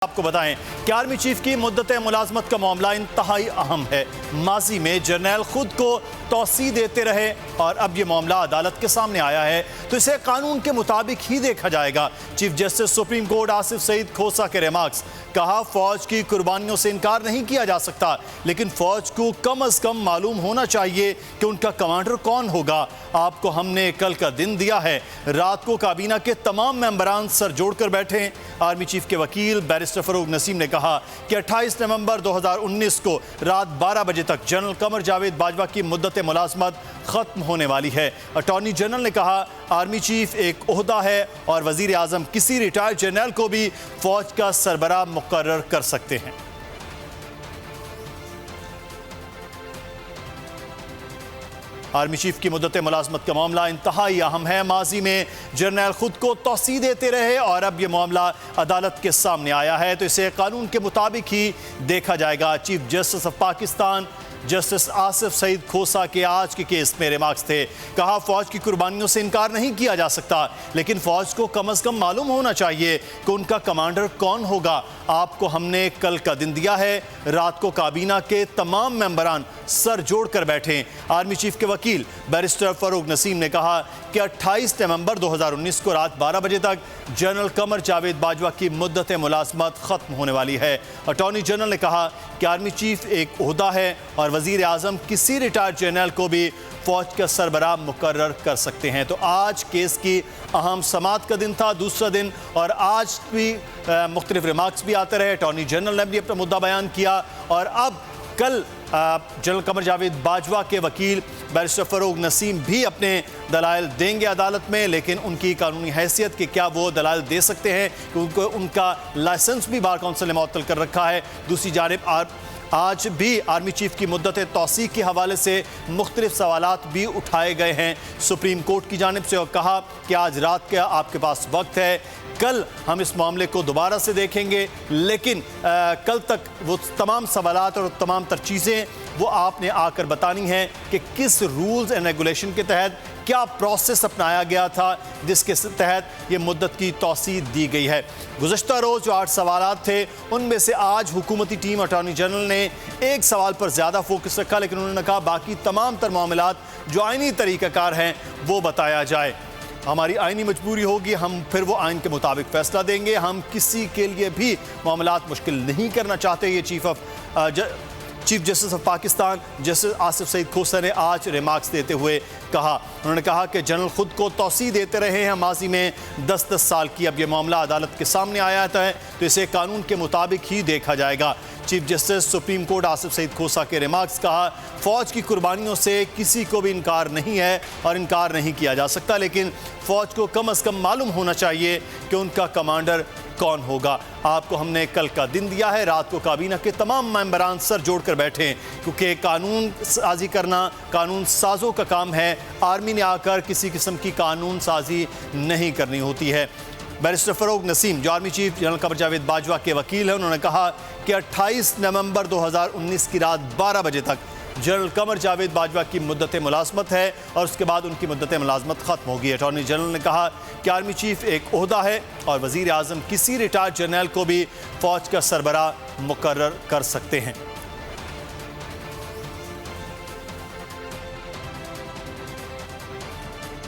आपको बताएं कि आर्मी चीफ की मुद्दत मुलाजमत का मामला इंतहाई अहम है। माजी में जर्नैल खुद को तौसी देते रहे और अब यह मामला अदालत के सामने आया है तो इसे कानून के मुताबिक ही देखा जाएगा। Chief justice supreme court Asif Saeed Khosa के रिमार्क्स, कहा फौज की कुर्बानियों से इनकार नहीं किया जा सकता, लेकिन फौज को कम अज कम मालूम होना चाहिए कि उनका कमांडर कौन होगा। आपको हमने कल का दिन दिया है, रात को काबीना के तमाम मेंबरान सर जोड़कर बैठे। आर्मी चीफ के वकील बैरिस्टर फरूक नसीम ने कहा कि 28 नवंबर 2019 को रात 12 बजे तक जनरल कमर जावेद बाजवा की मुद्दत मुलाजमत खत्म होने वाली है। अटॉर्नी जनरल ने कहा आर्मी चीफ एक ओहदा है और वजीर आजम किसी रिटायर्ड जनरल को भी फौज का सरबराह मुकर्रर कर सकते हैं। आर्मी चीफ की मुद्दत मुलाजमत का मामला इंतहाई अहम है। माजी में जर्नैल खुद को तौसी देते रहे और अब यह मामला अदालत के सामने आया है तो इसे कानून के मुताबिक ही देखा जाएगा। Chief justice of Pakistan justice Asif Saeed Khosa के आज के केस में रिमार्क्स थे। कहा फौज की कुर्बानियों से इनकार नहीं किया जा सकता, लेकिन फौज को कम अज कम मालूम होना चाहिए कि उनका कमांडर कौन होगा। आपको हमने कल का दिन दिया है, रात को काबीना के तमाम मेंबरान सर जोड़कर बैठे। आर्मी चीफ के वकील बैरिस्टर फरूक नसीम ने कहा कि 28 नवंबर 2019 को रात 12 बजे तक जनरल कमर जावेद बाजवा की मुद्दत मुलाजमत खत्म होने वाली है। अटॉर्नी जनरल ने कहा कि आर्मी चीफ एक ओहदा है और वजीर आजम किसी रिटायर्ड जनरल को भी फौज का सरबराह मुकर्रर कर सकते हैं। तो आज केस की अहम समाअत का दिन था, दूसरा दिन, और आज भी मुख्तलिफ रिमार्क्स भी आते रहे। अटॉर्नी जनरल ने भी अपना मुद्दा बयान किया और अब कल जनरल कमर जावेद बाजवा के वकील बैरिस्टर फरूक नसीम भी अपने दलाइल देंगे अदालत में, लेकिन उनकी कानूनी हैसियत के क्या वो दलाइल दे सकते हैं क्योंकि उनका लाइसेंस भी बार काउंसिल ने मुअत्तल कर रखा है। दूसरी जानिब आज भी आर्मी चीफ की मुद्दत तौसीक के हवाले से मुख्तलिफ सवालात भी उठाए गए हैं सुप्रीम कोर्ट की जानिब से और कहा कि आज रात का आपके पास वक्त है, कल हम इस मामले को दोबारा से देखेंगे, लेकिन कल तक वो तमाम सवालात और तमाम तर चीज़ें वो आपने आकर बतानी हैं कि किस रूल्स एंड रेगुलेशन के तहत क्या प्रोसेस अपनाया गया था जिसके तहत ये मुद्दत की तौसीक दी गई है। गुज़श्ता रोज़ जो 8 सवालात थे उनमें से आज हुकूमती टीम अटॉर्नी जनरल ने एक सवाल पर ज़्यादा फोकस रखा, लेकिन उन्होंने कहा बाकी तमाम तर मामलात जो आइनी तरीक़ाकार हैं वो बताया जाए। हमारी आइनी मजबूरी होगी, हम फिर वो आइन के मुताबिक फ़ैसला देंगे। हम किसी के लिए भी मामलात मुश्किल नहीं करना चाहते। ये chief justice of Pakistan justice Asif Saeed Khosa ने आज रिमार्क्स देते हुए कहा। उन्होंने कहा कि जनरल खुद को तौसी देते रहे हैं माजी में 10-10 साल की, अब यह मामला अदालत के सामने आया है तो इसे कानून के मुताबिक ही देखा जाएगा। Chief justice supreme court Asif Saeed Khosa के रिमार्क्स, कहा फौज की कुर्बानियों से किसी को भी इनकार नहीं है और इनकार नहीं किया जा सकता, लेकिन फौज को कम अज कम मालूम होना चाहिए कि उनका कमांडर कौन होगा। आपको हमने कल का दिन दिया है, रात को काबीना के तमाम मेंबरान सर जोड़कर बैठे क्योंकि कानून साजी करना कानून साजों का काम है। आर्मी ने आकर किसी किस्म की कानून साजी नहीं करनी होती है। बैरिस्टर फरूक नसीम जो army chief general Qamar Javed Bajwa के वकील हैं, उन्होंने कहा कि 28 नवंबर 2019 की रात 12 बजे तक जनरल कमर जावेद बाजवा की मुद्दत मुलाजमत है और उसके बाद उनकी मुद्दत मुलाजमत खत्म होगी। अटॉर्नी जनरल ने कहा कि आर्मी चीफ एक ओहदा है और वजीर आजम किसी रिटायर्ड जनरल को भी फौज का सरबराह मुकर्रर कर सकते हैं।